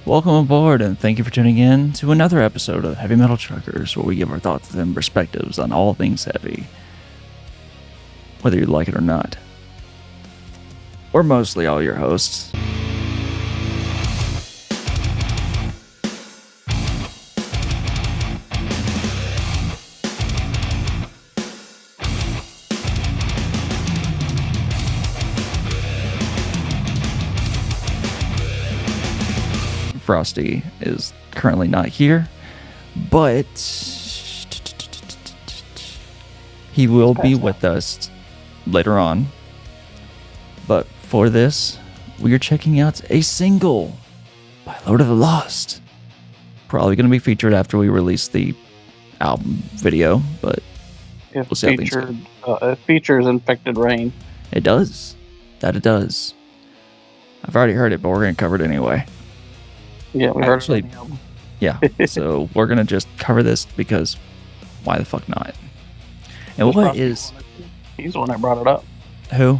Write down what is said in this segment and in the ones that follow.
Welcome aboard, and thank you for tuning in to another episode of Heavy Metal Truckers, where we give our thoughts and perspectives on all things heavy, whether you like it or not. We're mostly all your hosts. Frosty is currently not here, but he will be with us later on. But for this, we are checking out a single by Lord of the Lost. Probably going to be featured after we release the album video, but we'll see how things go. It features Infected Rain. It does. It does. I've already heard it, but we're going to cover it anyway. Yeah, we heard it. Yeah, so we're going to just cover this because why the fuck not? And what is... He's the one that brought it up. Who?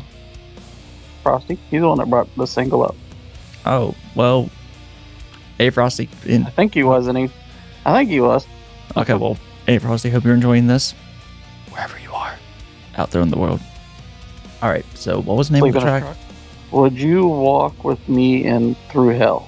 Frosty. He's the one that brought the single up. Oh, well... Hey, Frosty. I think he was, and I think he was. Okay, well, hey, Frosty, hope you're enjoying this. Wherever you are. Out there in the world. Alright, so what was the name of the track? Would you walk with me in Through Hell?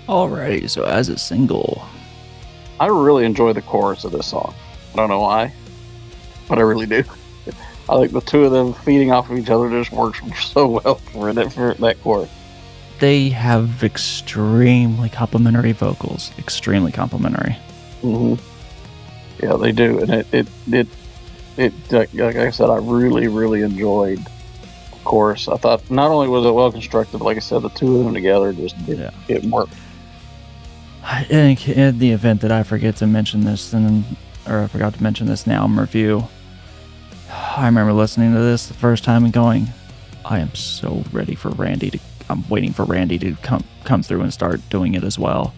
Alrighty, so as a single, I really enjoy the chorus of this song. I don't know why, but I really do. I think the two of them feeding off of each other just works so well for that chorus. they have extremely complimentary vocals. Extremely complimentary. Mm-hmm. Yeah, they do, and it like I said, I really enjoyed the chorus. I thought not only was it well constructed, but like I said, the two of them together it worked. I think in the event that I forget to mention this, or I forgot to mention this in the album review, I remember listening to this the first time and going, I am so ready for Randy to. I'm waiting for Randy to come through and start doing it as well.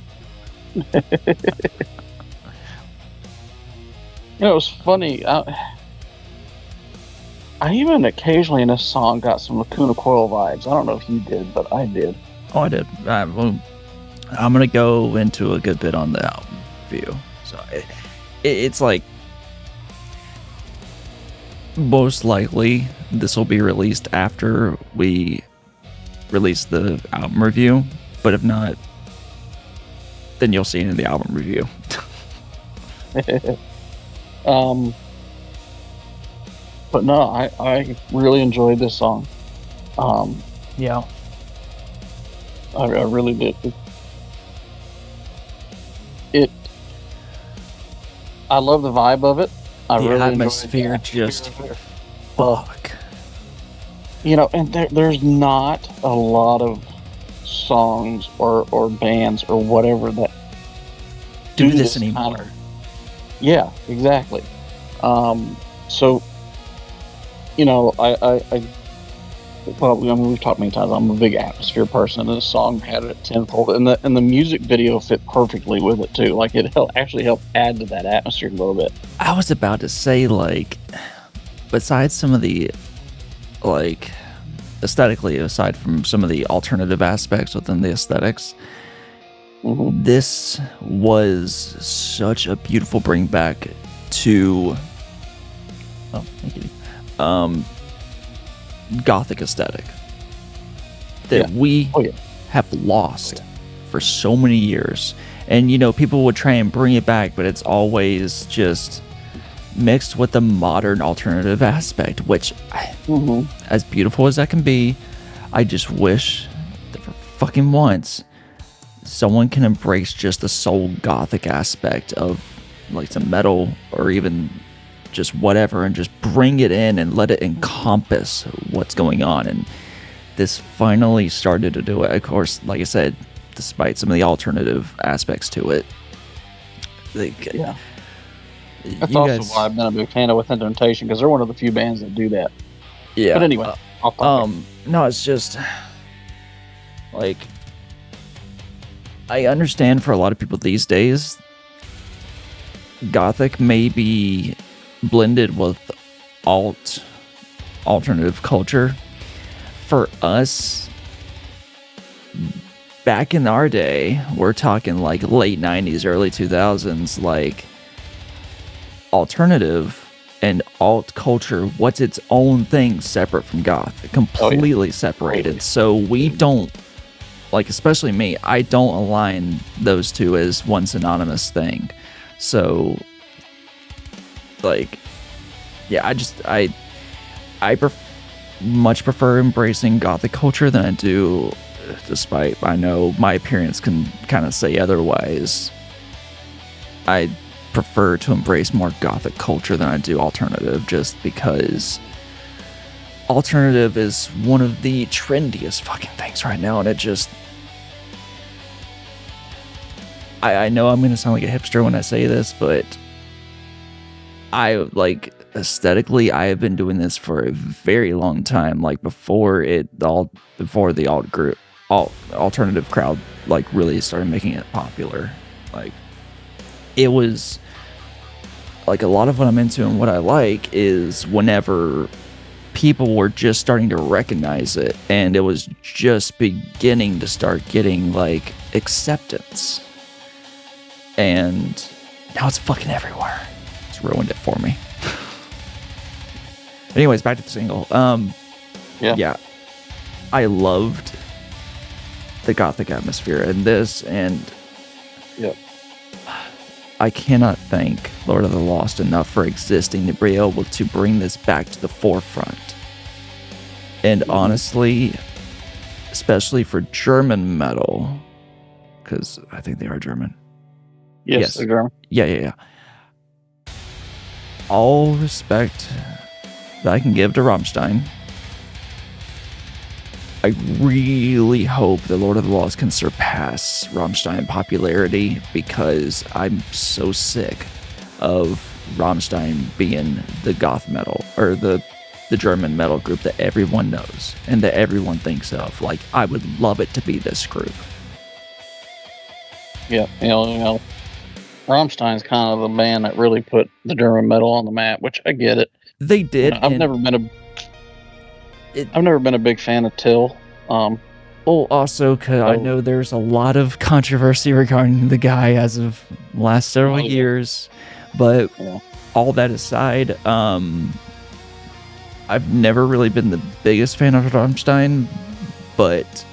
You know, it was funny. I even occasionally in this song got some Lacuna Coil vibes. I don't know if you did, but I did. Oh, I did. I'm going to go into a good bit on the album review. So it's like, most likely this will be released after we release the album review, but if not, then you'll see it in the album review. But no, I really enjoyed this song. Yeah. I really did. I love the vibe of it. The really atmosphere just fuck. You know, and there's not a lot of songs or bands or whatever that do this anymore. Yeah, exactly. So, you know, we've talked many times. I'm a big atmosphere person, and this song had it tenfold, and the music video fit perfectly with it too. Like it actually helped add to that atmosphere a little bit. I was about to say, like, besides some of the, like, aesthetically, aside from some of the alternative aspects within the aesthetics, this was such a beautiful bring back to Gothic aesthetic that we have lost for so many years. And, you know, people would try and bring it back, but it's always just mixed with the modern alternative aspect, which, as beautiful as that can be, I just wish that for fucking once someone can embrace just the soul Gothic aspect of like some metal or even just whatever, and just bring it in and let it encompass what's going on. And this finally started to do it. Of course, like I said, despite some of the alternative aspects to it. That's also why I've been a big fan of Within Temptation, because they're one of the few bands that do that. Yeah. But anyway, no, it's just like, I understand for a lot of people these days, Gothic may be blended with alternative culture. For us, back in our day, we're talking like late 90s, early 2000s, like alternative and alt culture was its own thing separate from goth, completely separated. So we don't, like, especially me, I don't align those two as one synonymous thing. So, like, yeah, I much prefer embracing Gothic culture than I do, despite I know my appearance can kind of say otherwise. I prefer to embrace more Gothic culture than I do alternative, just because alternative is one of the trendiest fucking things right now, and it just, I know I'm going to sound like a hipster when I say this, but I, like, aesthetically, I have been doing this for a very long time, like before the alternative crowd, like, really started making it popular. Like, it was, like, a lot of what I'm into and what I like is whenever people were just starting to recognize it, and it was just beginning to start getting, like, acceptance. And now it's fucking everywhere. It's ruined it for me. Anyways, back to the single. Yeah. I loved the gothic atmosphere in this, and Yep. I cannot thank Lord of the Lost enough for existing to be able to bring this back to the forefront. And honestly, especially for German metal, because I think they are German. Yes, they're German. Yeah. All respect that I can give to Rammstein. I really hope that Lord of the Lost can surpass Rammstein in popularity, because I'm so sick of Rammstein being the goth metal, or the German metal group that everyone knows and that everyone thinks of. Like, I would love it to be this group. Yeah, Rammstein's kind of the band that really put the German metal on the map, which I get it. They did. I've never been a big fan of Till. Also, because I know there's a lot of controversy regarding the guy as of last several years, but all that aside, I've never really been the biggest fan of Rammstein, but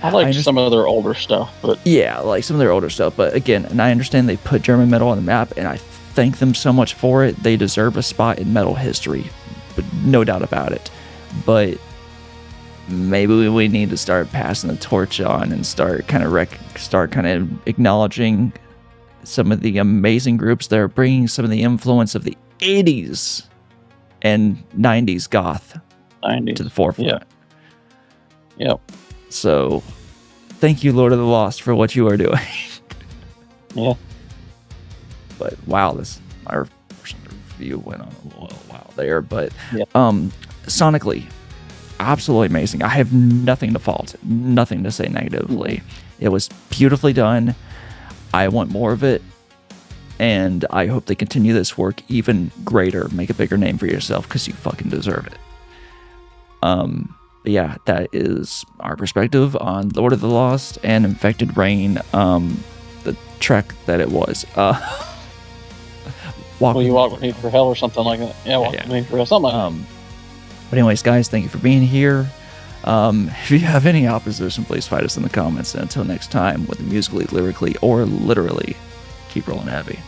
I like some of their older stuff. But yeah, like some of their older stuff. But again, and I understand they put German metal on the map, and I thank them so much for it. They deserve a spot in metal history, but no doubt about it. But maybe we need to start passing the torch on and start kind of acknowledging some of the amazing groups that are bringing some of the influence of the 80s and 90s goth to the forefront. Yep. So, thank you, Lord of the Lost, for what you are doing. Yeah. But wow, our review went on a little while there. But sonically, absolutely amazing. I have nothing to fault, nothing to say negatively. It was beautifully done. I want more of it, and I hope they continue this work even greater. Make a bigger name for yourself, because you fucking deserve it. Yeah, that is our perspective on Lord of the Lost and Infected Rain, the track that it was. Walk With Me for Hell or something like that. Yeah, Walk With Me for Hell, something like that. But anyways, guys, thank you for being here. If you have any opposition, please fight us in the comments. And until next time, whether musically, lyrically, or literally, keep rolling heavy.